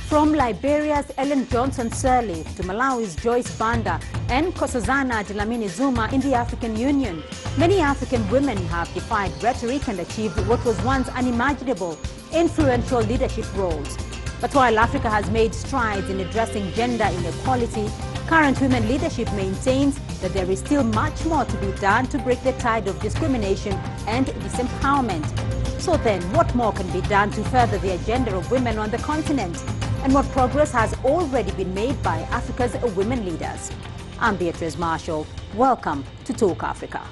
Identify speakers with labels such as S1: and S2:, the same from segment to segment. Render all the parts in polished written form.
S1: From Liberia's Ellen Johnson Sirleaf to Malawi's Joyce Banda and Nkosazana Dlamini Zuma in the African Union, many African women have defied rhetoric and achieved what was once unimaginable, influential leadership roles. But while Africa has made strides in addressing gender inequality, current women leadership maintains that there is still much more to be done to break the tide of discrimination and disempowerment. So then, what more can be done to further the agenda of women on the continent? And what progress has already been made by Africa's women leaders? I'm Beatrice Marshall. Welcome to Talk Africa.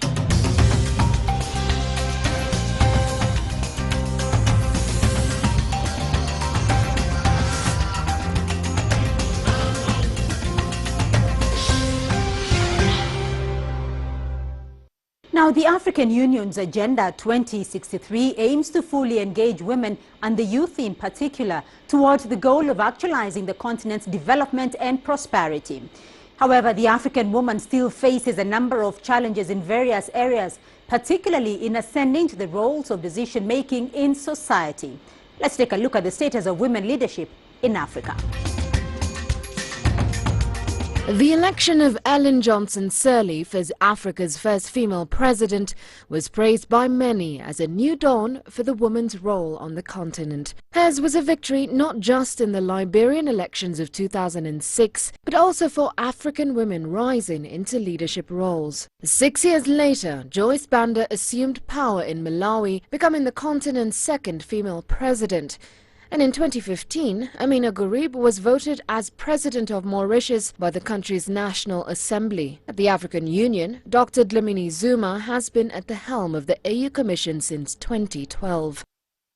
S1: Now, the African Union's Agenda 2063 aims to fully engage women and the youth in particular towards the goal of actualizing the continent's development and prosperity. However, the African woman still faces a number of challenges in various areas, particularly in ascending to the roles of decision-making in society. Let's take a look at the status of women leadership in Africa.
S2: The election of Ellen Johnson Sirleaf as Africa's first female president was praised by many as a new dawn for the woman's role on the continent. Hers was a victory not just in the Liberian elections of 2006, but also for African women rising into leadership roles. 6 years later, Joyce Banda assumed power in Malawi, becoming the continent's second female president. And in 2015, Amina Gurib was voted as President of Mauritius by the country's National Assembly. At the African Union, Dr. Dlamini Zuma has been at the helm of the AU Commission since 2012.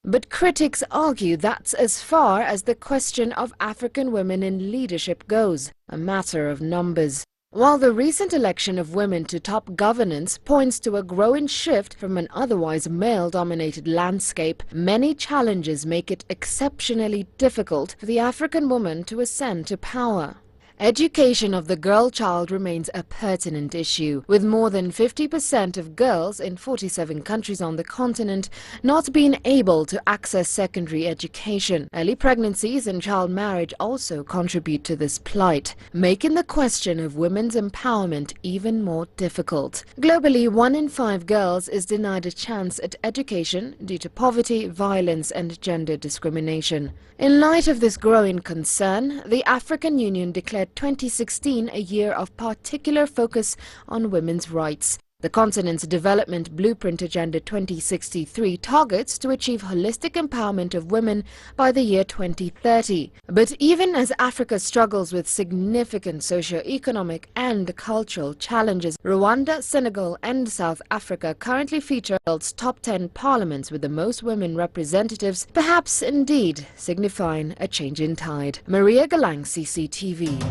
S2: But critics argue that's as far as the question of African women in leadership goes, a matter of numbers. While the recent election of women to top governance points to a growing shift from an otherwise male-dominated landscape, many challenges make it exceptionally difficult for the African woman to ascend to power. Education of the girl child remains a pertinent issue, with more than 50% of girls in 47 countries on the continent not being able to access secondary education. Early pregnancies and child marriage also contribute to this plight, making the question of women's empowerment even more difficult. Globally, 1 in 5 girls is denied a chance at education due to poverty, violence and gender discrimination. In light of this growing concern, the African Union declared 2016 a year of particular focus on women's rights. The continent's Development Blueprint Agenda 2063 targets to achieve holistic empowerment of women by the year 2030. But even as Africa struggles with significant socio-economic and cultural challenges, Rwanda, Senegal and South Africa currently feature the world's top 10 parliaments with the most women representatives, perhaps indeed signifying a change in tide. Maria Galang, CCTV.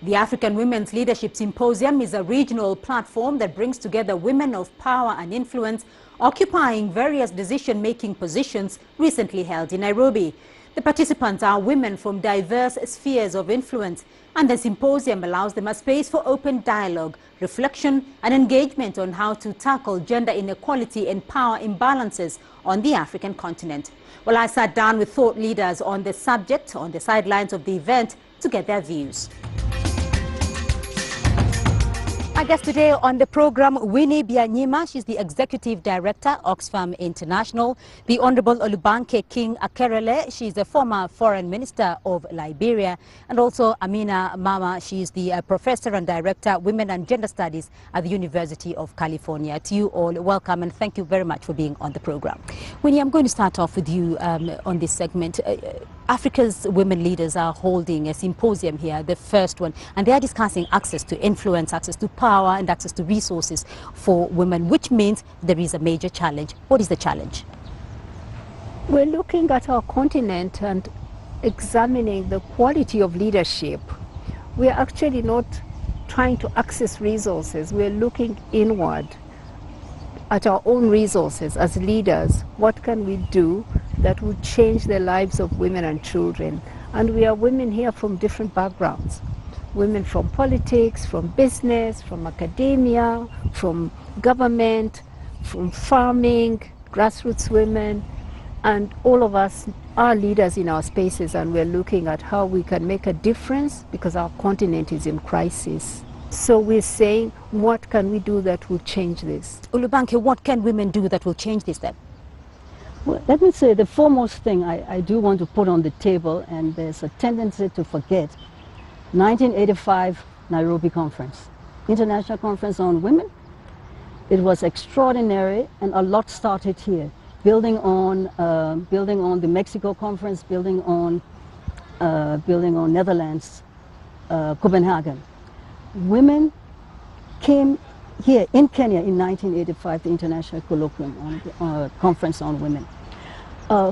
S1: The African Women's Leadership Symposium is a regional platform that brings together women of power and influence occupying various decision-making positions recently held in Nairobi. The participants are women from diverse spheres of influence, and the symposium allows them a space for open dialogue, reflection and engagement on how to tackle gender inequality and power imbalances on the African continent. Well, I sat down with thought leaders on the subject on the sidelines of the event to get their views. My guest today on the program, Winnie Byanyima. She's the Executive Director, Oxfam International. The Honorable Olubanke King Akerele. She's the former Foreign Minister of Liberia. And also Amina Mama. She's the Professor and Director, Women and Gender Studies at the University of California. To you all, welcome and thank you very much for being on the program. Winnie, I'm going to start off with you on this segment. Africa's women leaders are holding a symposium here, the first one, and they are discussing access to influence, access to power and access to resources for women, which means there is a major challenge. What is the challenge?
S3: We're looking at our continent and examining the quality of leadership. We're actually not trying to access resources. We're looking inward at our own resources as leaders. What can we do that will change the lives of women and children? And we are women here from different backgrounds. Women from politics, from business, from academia, from government, from farming, grassroots women, and all of us are leaders in our spaces, and we're looking at how we can make a difference because our continent is in crisis. So we're saying, what can we do that will change this?
S1: Olubanke, what can women do that will change this then?
S4: Well, let me say the foremost thing I do want to put on the table, and there's a tendency to forget, 1985 Nairobi Conference, International Conference on Women. It was extraordinary, and a lot started here, building on the Mexico Conference, building on Netherlands, Copenhagen. Women came here in Kenya in 1985, the International Colloquium on Conference on Women.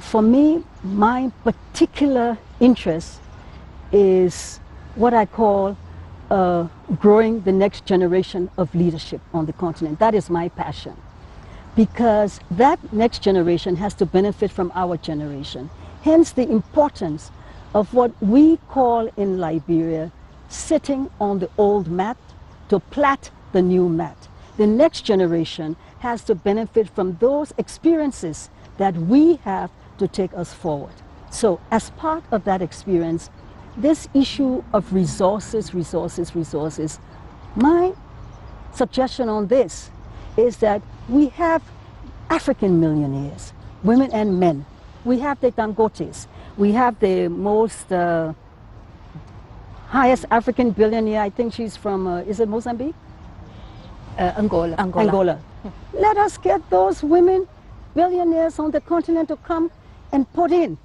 S4: For me, my particular interest is what I call growing the next generation of leadership on the continent. That is my passion, because that next generation has to benefit from our generation. Hence the importance of what we call in Liberia sitting on the old mat to plait the new mat. The next generation has to benefit from those experiences that we have to take us forward. So as part of that experience, this issue of resources, my suggestion on this is that we have African millionaires, women and men. We have the Dangotes. We have the most highest African billionaire, I think she's from, is it Mozambique? Angola. Let us get those women billionaires on the continent to come and put in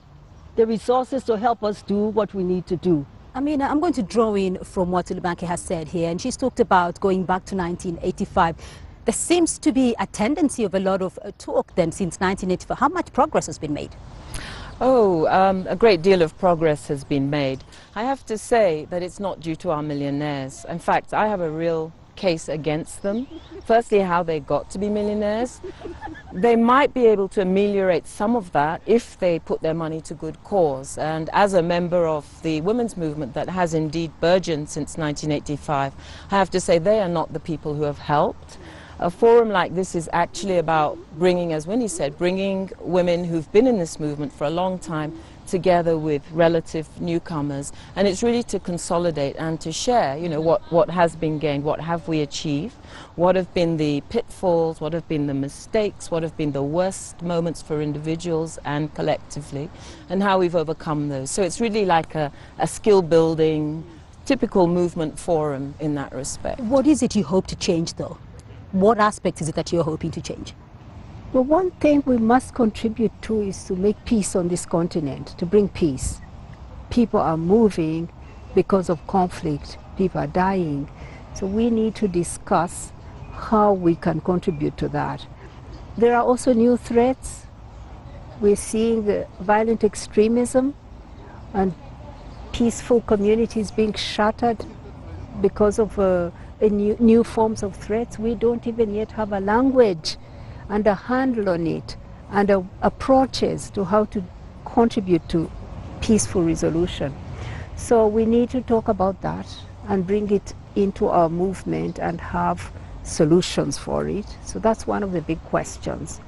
S4: the resources to help us do what we need to do.
S1: I mean, I'm going to draw in from what Olubanke has said here, and she's talked about going back to 1985. There seems to be a tendency of a lot of talk then since 1985. How much progress has been made?
S5: A great deal of progress has been made. I have to say that it's not due to our millionaires. In fact, I have a real case against them. Firstly, how they got to be millionaires. They might be able to ameliorate some of that if they put their money to good cause. And as a member of the women's movement that has indeed burgeoned since 1985, I have to say they are not the people who have helped. A forum like this is actually about bringing, as Winnie said, bringing women who've been in this movement for a long time together with relative newcomers, and it's really to consolidate and to share, you know, what has been gained, what have we achieved, what have been the pitfalls, what have been the mistakes, what have been the worst moments for individuals and collectively, and how we've overcome those. So it's really like a skill building, typical movement forum in that respect.
S1: What is it you hope to change though? What aspect is it that you're hoping to change?
S3: Well, one thing we must contribute to is to make peace on this continent, to bring peace. People are moving because of conflict. People are dying. So we need to discuss how we can contribute to that. There are also new threats. We're seeing the violent extremism and peaceful communities being shattered because of new forms of threats. We don't even yet have a language and a handle on it, and approaches to how to contribute to peaceful resolution. So we need to talk about that and bring it into our movement and have solutions for it. So that's one of the big questions.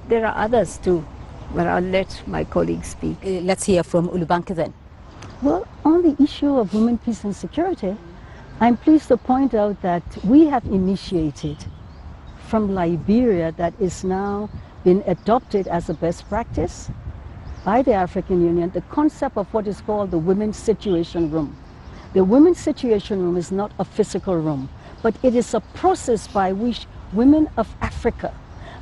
S3: There are others too, but I'll let my colleagues speak.
S1: Let's hear from Olubanke then.
S4: Well, on the issue of women, peace and security, I'm pleased to point out that we have initiated from Liberia that is now been adopted as a best practice by the African Union, the concept of what is called the Women's Situation Room. The Women's Situation Room is not a physical room, but it is a process by which women of Africa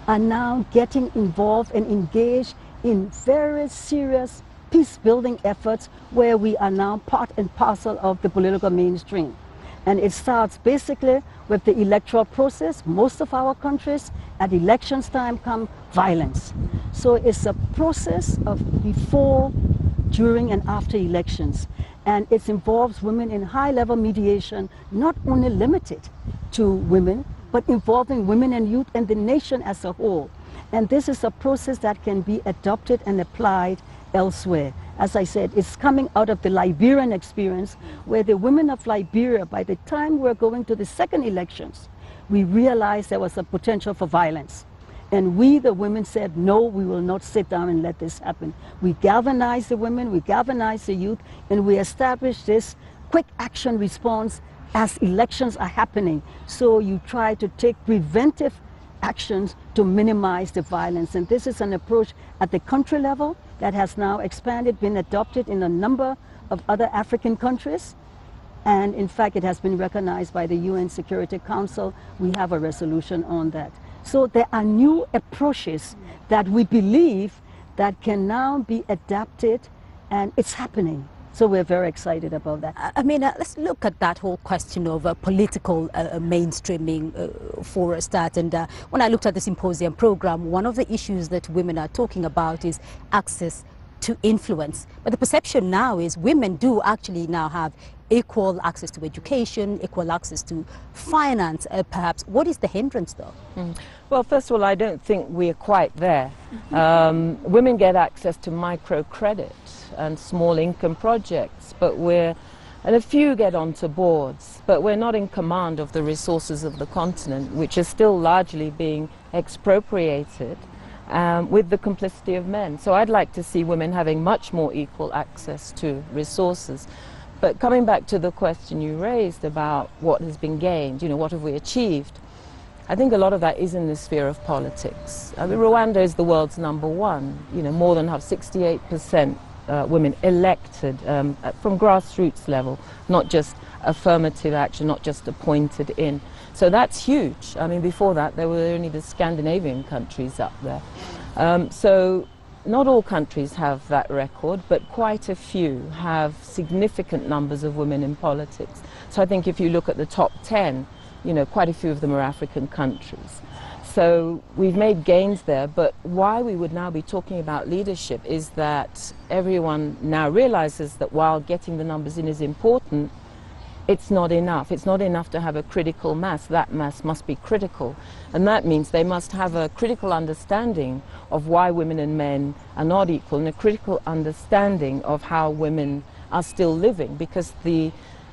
S4: are now getting involved and engaged in very serious peace-building efforts where we are now part and parcel of the political mainstream. And it starts basically with the electoral process. Most of our countries, at elections time, come violence. So it's a process of before, during, and after elections. And it involves women in high-level mediation, not only limited to women, but involving women and youth and the nation as a whole. And this is a process that can be adopted and applied elsewhere. As I said, it's coming out of the Liberian experience, where the women of Liberia, by the time we're going to the second elections, we realized there was a potential for violence. And we, the women, said, no, we will not sit down and let this happen. We galvanized the women, we galvanized the youth, and we established this quick action response as elections are happening. So you try to take preventive actions to minimize the violence. And this is an approach at the country level that has now expanded, been adopted in a number of other African countries. And in fact, it has been recognized by the UN Security Council. We have a resolution on that. So there are new approaches that we believe that can now be adapted, and it's happening. So we're very excited about that.
S1: I mean, let's look at that whole question of political mainstreaming for a start. And when I looked at the symposium program, one of the issues that women are talking about is access to influence. But the perception now is women do actually now have equal access to education, equal access to finance, perhaps. What is the hindrance, though?
S5: Well, first of all, I don't think we're quite there. Women get access to microcredit and small income projects, and a few get onto boards, but we're not in command of the resources of the continent, which are still largely being expropriated with the complicity of men. So I'd like to see women having much more equal access to resources. But coming back to the question you raised about what has been gained, what have we achieved? I think a lot of that is in the sphere of politics. I mean, Rwanda is the world's #1. More than 68% women elected from grassroots level, not just affirmative action, not just appointed in. So that's huge. I mean, before that, there were only the Scandinavian countries up there. So not all countries have that record, but quite a few have significant numbers of women in politics. So I think if you look at the top 10, quite a few of them are African countries. So we've made gains there, but why we would now be talking about leadership is that everyone now realizes that while getting the numbers in is important, it's not enough. It's not enough to have a critical mass. That mass must be critical. And that means they must have a critical understanding of why women and men are not equal, and a critical understanding of how women are still living, because the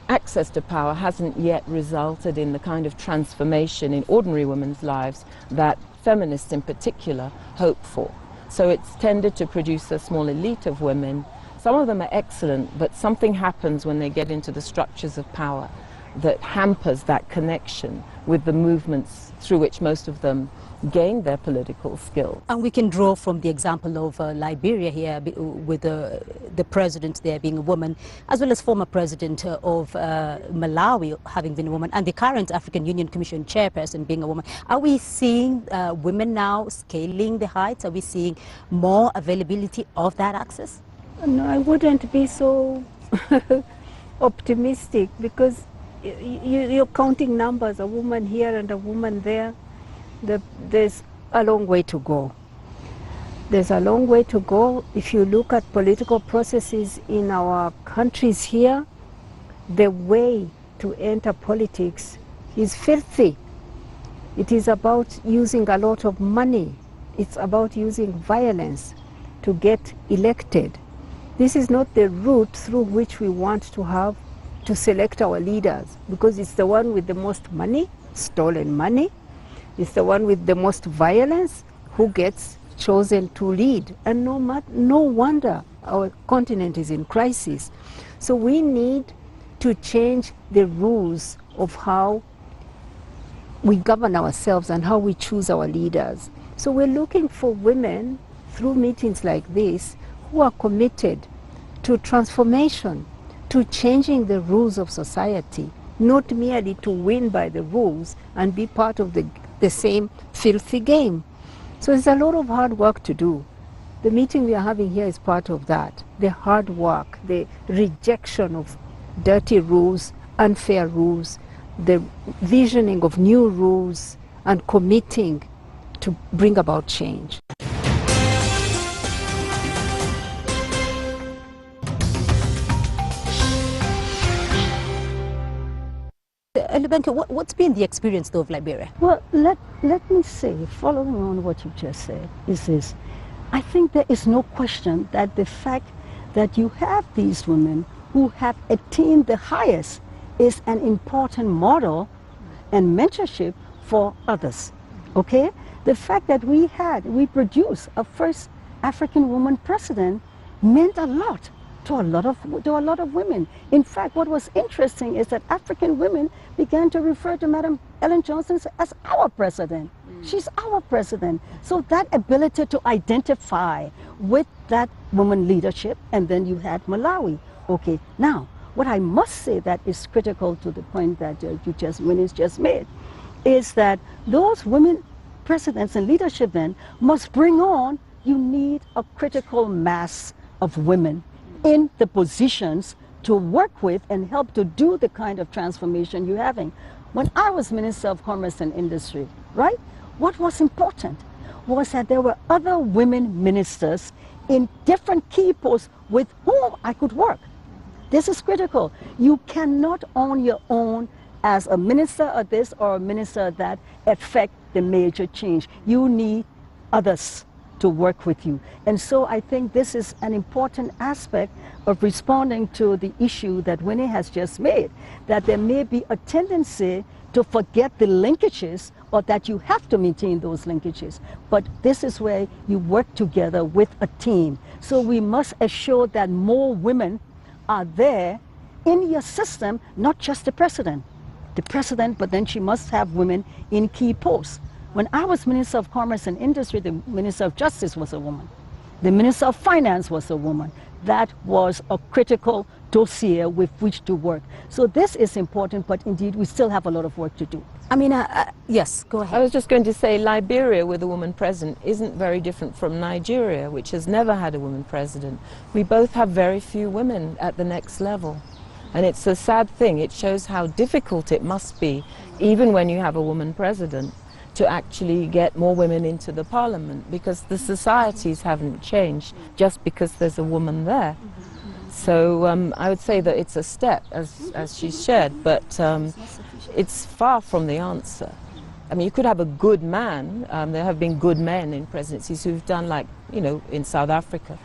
S5: access to power hasn't yet resulted in the kind of transformation in ordinary women's lives that feminists in particular hope for. So it's tended to produce a small elite of women. Some of them are excellent, but something happens when they get into the structures of power that hampers that connection with the movements through which most of them gained their political skills.
S1: And we can draw from the example of Liberia here, with the president there being a woman, as well as former president of Malawi having been a woman, and the current African Union Commission chairperson being a woman. Are we seeing women now scaling the heights? Are we seeing more availability of that access?
S3: No, I wouldn't be so optimistic, because you're counting numbers, a woman here and a woman there. There's a long way to go. There's a long way to go. If you look at political processes in our countries here, the way to enter politics is filthy. It is about using a lot of money. It's about using violence to get elected. This is not the route through which we want to have to select our leaders, because it's the one with the most money, stolen money. It's the one with the most violence who gets chosen to lead. And no wonder our continent is in crisis. So we need to change the rules of how we govern ourselves and how we choose our leaders. So we're looking for women through meetings like this who are committed to transformation, to changing the rules of society, not merely to win by the rules and be part of the same filthy game. So there's a lot of hard work to do. The meeting we are having here is part of that. The hard work, the rejection of dirty rules, unfair rules, the visioning of new rules, and committing to bring about change.
S1: Lubenke, what's been the experience, though, of Liberia?
S4: Well, let me say, following on what you just said, is this. I think there is no question that the fact that you have these women who have attained the highest is an important model and mentorship for others, okay? The fact that we produced a first African woman president meant a lot to a lot of women. In fact, what was interesting is that African women began to refer to Madam Ellen Johnson as our president. She's our president. So that ability to identify with that woman leadership, and then you had Malawi. Okay, now, what I must say that is critical to the point that Winnie's just made, is that those women presidents and leadership then must bring on, you need a critical mass of women in the positions to work with and help to do the kind of transformation you're having. When I was Minister of Commerce and Industry, right, what was important was that there were other women ministers in different key posts with whom I could work. This is critical. You cannot on your own as a minister of this or a minister of that affect the major change. You need others to work with you. And so I think this is an important aspect of responding to the issue that Winnie has just made, that there may be a tendency to forget the linkages, or that you have to maintain those linkages. But this is where you work together with a team. So we must assure that more women are there in your system, not just the president, but then she must have women in key posts. When I was Minister of Commerce and Industry, the Minister of Justice was a woman. The Minister of Finance was a woman. That was a critical dossier with which to work. So this is important, but indeed we still have a lot of work to do.
S1: I mean, yes, go ahead.
S5: I was just going to say Liberia with a woman president isn't very different from Nigeria, which has never had a woman president. We both have very few women at the next level. And it's a sad thing. It shows how difficult it must be, even when you have a woman president, to actually get more women into the parliament, because the societies haven't changed just because there's a woman there. So I would say that it's a step, as she shared, but it's far from the answer. I mean, you could have a good man. There have been good men in presidencies who've done, like, you know, in South Africa.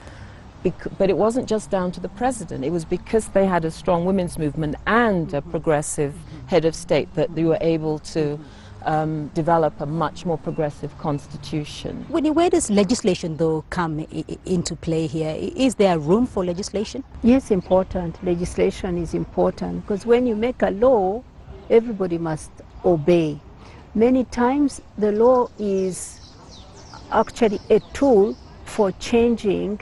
S5: But it wasn't just down to the president. It was because they had a strong women's movement and a progressive head of state that they were able to develop a much more progressive constitution.
S1: Where does legislation, though, come into play here? Is there room for legislation?
S3: Yes, important. Legislation is important, because when you make a law, everybody must obey. Many times the law is actually a tool for changing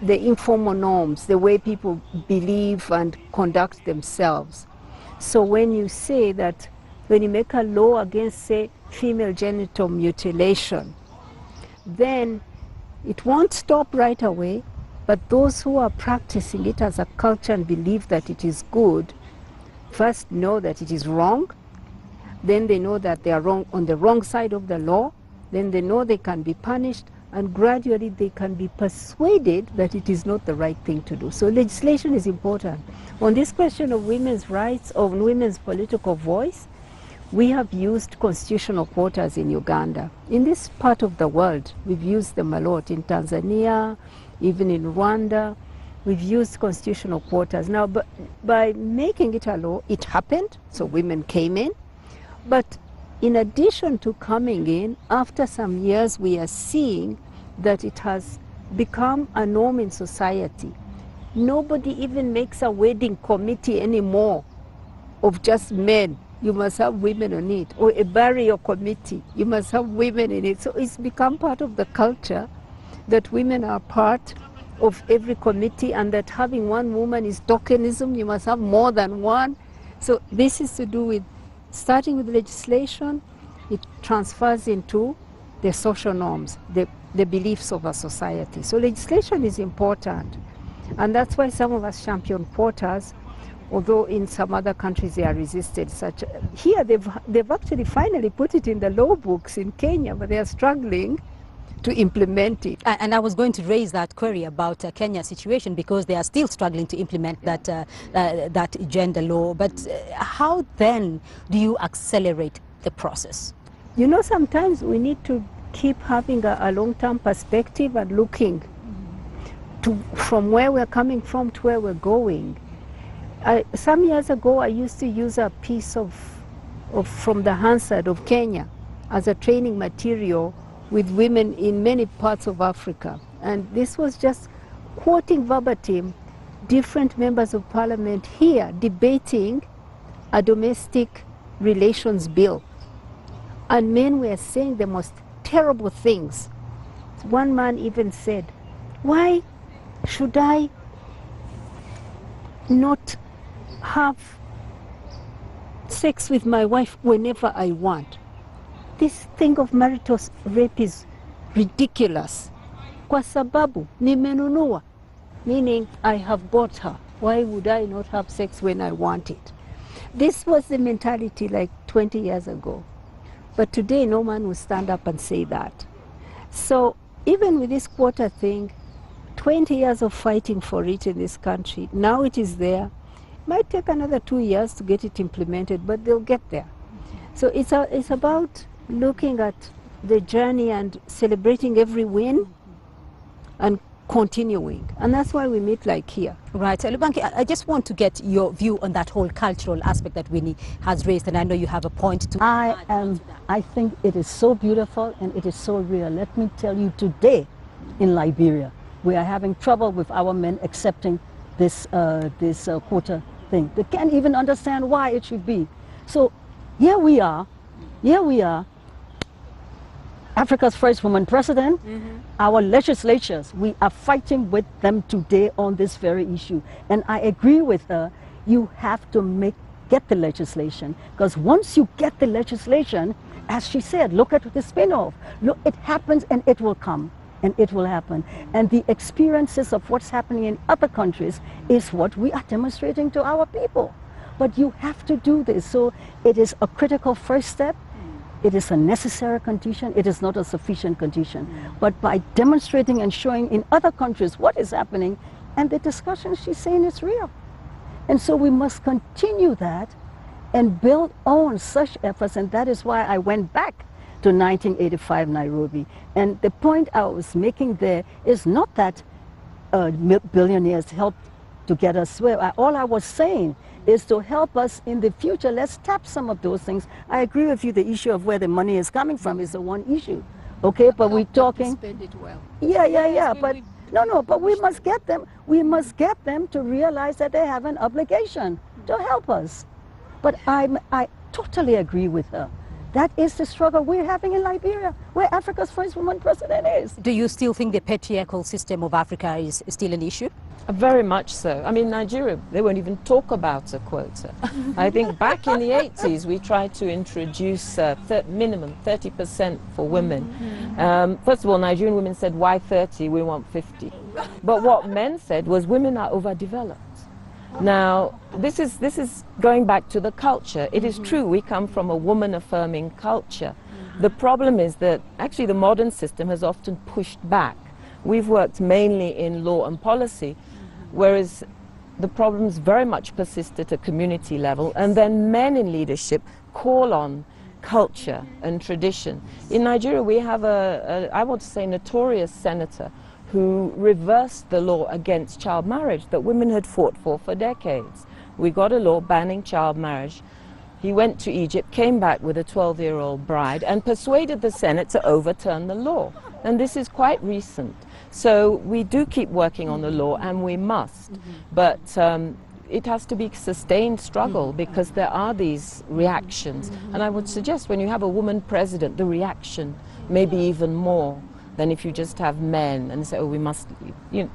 S3: the informal norms, the way people believe and conduct themselves. So when you say that, when you make a law against, say, female genital mutilation, then it won't stop right away, but those who are practicing it as a culture and believe that it is good, first know that it is wrong, then they know that they are wrong on the wrong side of the law, then they know they can be punished, and gradually they can be persuaded that it is not the right thing to do. So legislation is important. On this question of women's rights, of women's political voice, we have used constitutional quotas in Uganda. In this part of the world, we've used them a lot. In Tanzania, even in Rwanda, we've used constitutional quotas. Now, but by making it a law, it happened, so women came in. But in addition to coming in, after some years, we are seeing that it has become a norm in society. Nobody even makes a wedding committee anymore of just men. You must have women on it. Or a burial committee, you must have women in it. So it's become part of the culture that women are part of every committee, and that having one woman is tokenism. You must have more than one. So this is to do with starting with legislation. It transfers into the social norms, the beliefs of a society. So legislation is important, and that's why some of us champion quotas, although in some other countries they are resisted. Such here they've actually finally put it in the law books in Kenya, but they are struggling to implement it.
S1: And I was going to raise that query about Kenya's situation, because they are still struggling to implement that gender law. But how then do you accelerate the process?
S3: You know, sometimes we need to keep having a long-term perspective and looking from where we're coming from to where we're going. Some years ago, I used to use a piece from the Hansard of Kenya as a training material with women in many parts of Africa. And this was just quoting verbatim different members of parliament here debating a domestic relations bill. And men were saying the most terrible things. One man even said, why should I not have sex with my wife whenever I want? This thing of marital rape is ridiculous. Kwa sababu nimenunua, meaning I have bought her. Why would I not have sex when I want it? This was the mentality like 20 years ago. But today no man will stand up and say that. So even with this quota thing, 20 years of fighting for it in this country, now it is there. Might take another 2 years to get it implemented, but they'll get there. So it's about looking at the journey and celebrating every win and continuing. And that's why we meet like here.
S1: Right. Lubanke, I just want to get your view on that whole cultural aspect that Winnie has raised, and I know you have a point to
S4: I think it is so beautiful and it is so real. Let me tell you, today in Liberia, we are having trouble with our men accepting this quota thing. They can't even understand why it should be. So here we are, Africa's first woman president, our legislatures, we are fighting with them today on this very issue. And I agree with her, you have to get the legislation, because once you get the legislation, as she said, look at the spin-off. Look, it happens and it will come. And it will happen. And the experiences of what's happening in other countries is what we are demonstrating to our people. But you have to do this. So it is a critical first step. It is a necessary condition. It is not a sufficient condition. But by demonstrating and showing in other countries what is happening, and the discussion she's saying is real. And so we must continue that and build on such efforts. And that is why I went back to 1985 Nairobi. And the point I was making there is not that billionaires helped to get us where. All I was saying is to help us in the future. Let's tap some of those things. I agree with you, the issue of where the money is coming from is the one issue. Okay, but we're talking...
S3: Spend it well.
S4: Yeah, but but we must get them. We must get them to realize that they have an obligation to help us. But I totally agree with her. That is the struggle we're having in Liberia, where Africa's first woman president is.
S1: Do you still think the patriarchal system of Africa is still an issue?
S5: Very much so. I mean, Nigeria, they won't even talk about a quota. I think back in the 80s, we tried to introduce minimum 30% for women. First of all, Nigerian women said, why 30? We want 50. But what men said was women are overdeveloped. Now, this is going back to the culture. It is true, we come from a woman-affirming culture. The problem is that actually the modern system has often pushed back. We've worked mainly in law and policy, whereas the problems very much persist at a community level, and then men in leadership call on culture and tradition. In Nigeria, we have I want to say, notorious senator who reversed the law against child marriage that women had fought for decades. We got a law banning child marriage. He went to Egypt, came back with a 12-year-old bride, and persuaded the Senate to overturn the law. And this is quite recent. So we do keep working on the law, and we must. But it has to be a sustained struggle, because there are these reactions. And I would suggest when you have a woman president, the reaction may be even more than if you just have men and say, oh, we must,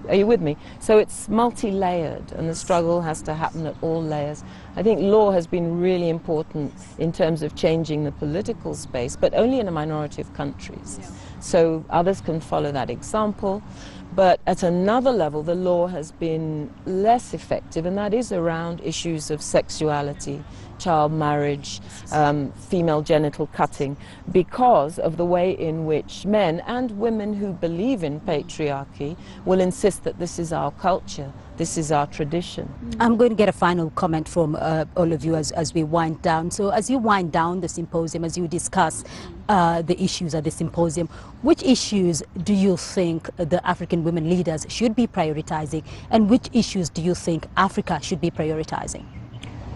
S5: are you with me? So it's multi-layered, and the struggle has to happen at all layers. I think law has been really important in terms of changing the political space, but only in a minority of countries. So others can follow that example. But at another level, the law has been less effective, and that is around issues of sexuality, child marriage, female genital cutting, because of the way in which men and women who believe in patriarchy will insist that this is our culture, this is our tradition.
S1: I'm going to get a final comment from all of you as we wind down. So as you wind down the symposium, as you discuss the issues at the symposium, which issues do you think the African women leaders should be prioritizing, and which issues do you think Africa should be prioritizing?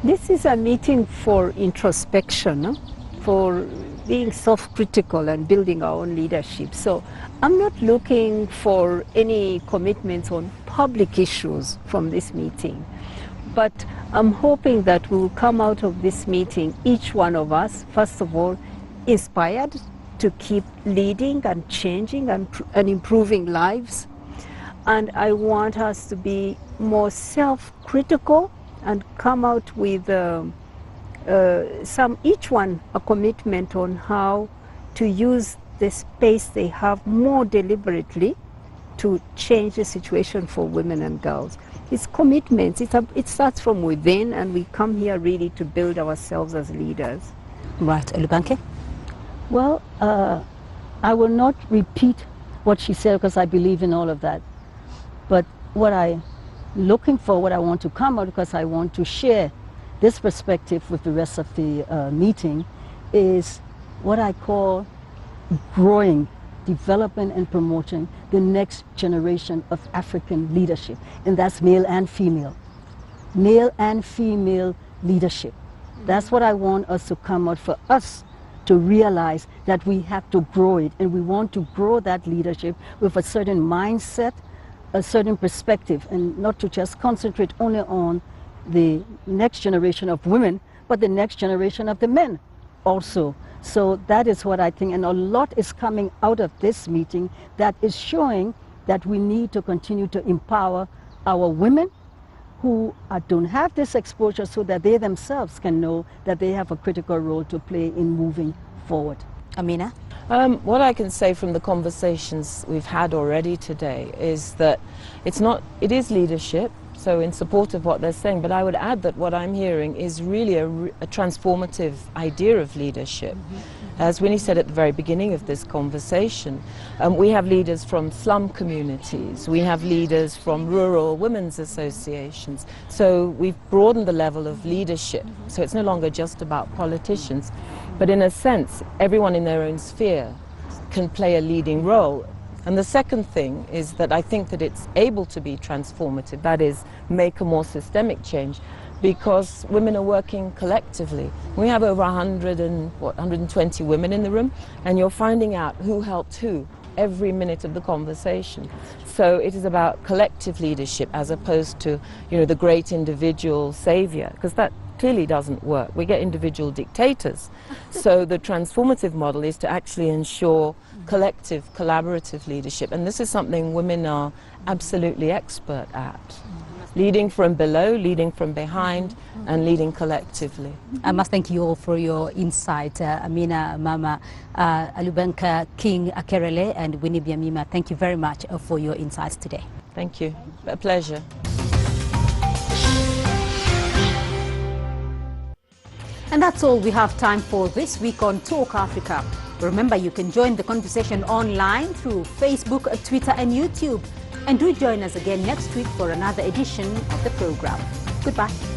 S3: This is a meeting for introspection. for being self-critical and building our own leadership. So I'm not looking for any commitments on public issues from this meeting, but I'm hoping that we will come out of this meeting, each one of us, first of all, inspired to keep leading and changing and improving lives. And I want us to be more self-critical and come out with each one a commitment on how to use the space they have more deliberately to change the situation for women and girls. It's commitments. It starts from within, and we come here really to build ourselves as leaders.
S1: Right, Alubanke?
S4: Well, I will not repeat what she said because I believe in all of that. But what I'm looking for, what I want to come out, because I want to share this perspective with the rest of the meeting, is what I call growing, developing and promoting the next generation of African leadership. And that's male and female. Male and female leadership. That's what I want us to come out, for us to realize that we have to grow it, and we want to grow that leadership with a certain mindset, a certain perspective, and not to just concentrate only on the next generation of women, but the next generation of the men also. So that is what I think, and a lot is coming out of this meeting that is showing that we need to continue to empower our women who don't have this exposure, so that they themselves can know that they have a critical role to play in moving forward.
S1: Amina?
S5: What I can say from the conversations we've had already today is that it is leadership, so in support of what they're saying, but I would add that what I'm hearing is really a transformative idea of leadership. As Winnie said at the very beginning of this conversation, we have leaders from slum communities, we have leaders from rural women's associations, so we've broadened the level of leadership, so it's no longer just about politicians, but in a sense, everyone in their own sphere can play a leading role. And the second thing is that I think that it's able to be transformative, that is, make a more systemic change, because women are working collectively. We have over 120 women in the room, and you're finding out who helped who every minute of the conversation. So it is about collective leadership as opposed to, the great individual savior, because that clearly doesn't work. We get individual dictators. So the transformative model is to actually ensure collective, collaborative leadership, and this is something women are absolutely expert at. Leading from below, leading from behind, and leading collectively.
S1: I must thank you all for your insight. Amina Mama, Alubanke King Akerele, and Winnie Byanyima, thank you very much for your insights today.
S5: Thank you. A pleasure.
S1: And that's all we have time for this week on Talk Africa. Remember, you can join the conversation online through Facebook, Twitter and YouTube. And do join us again next week for another edition of the program. Goodbye.